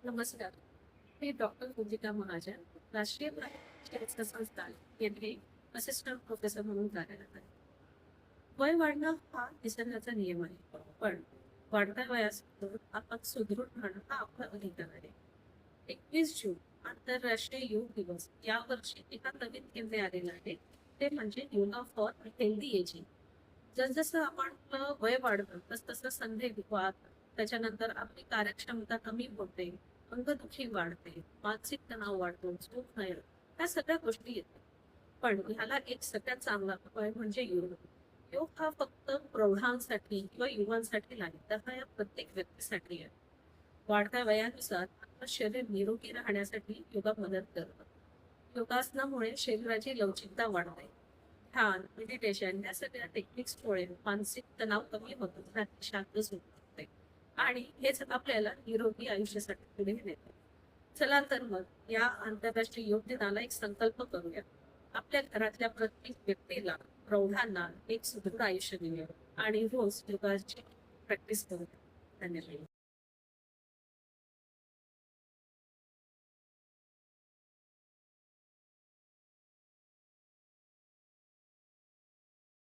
नमस्कार. मी डॉक्टर पूजिका महाजन, राष्ट्रीय चिकित्सा संस्थान येथे असिस्टंट प्रोफेसर म्हणून कार्यरत आहे. वय वाढणं हा निसर्गाचा नियम आहे, पण वाढत्या वयासोबत आपण सुदृढ राहणं हा आपला अधिकार आहे. 21 जून आंतरराष्ट्रीय योग दिवस यावर्षी एका नवीन केंद्रे आलेला आहे. ते म्हणजे योगा फॉर हेल्दी एजिंग. जसजसं आपण आपलं वय वाढतं तसतसं संधिवात, त्याच्यानंतर आपली कार्यक्षमता कमी होते, अंगदुखी वाढते, मानसिक तणाव वाढतो, झोप नाही, ह्या सगळ्या गोष्टी येतात. पण ह्याला एक सगळ्यात चांगला उपाय म्हणजे योग. योग हा फक्त प्रौढांसाठी किंवा युवांसाठी नाही, तर हा या प्रत्येक व्यक्तीसाठी आहे. वाढत्या वयानुसार आपलं शरीर निरोगी राहण्यासाठी योगा मदत करतं. योगासनामुळे शरीराची लवचिकता वाढते. ध्यान, मेडिटेशन या सगळ्या टेक्निक्समुळे मानसिक तणाव कमी होतो, रात्री शांत झोप लागते आणि हेच आपल्याला निरोगी आयुष्यासाठी पुढे नेते. चला तर मग या आंतरराष्ट्रीय योग दिनाला एक संकल्प करूया. आपल्या घरातल्या प्रत्येक व्यक्तीला, प्रौढांना एक सुदृढ आयुष्य देऊया आणि रोज योगाची प्रॅक्टिस करूया. धन्यवाद.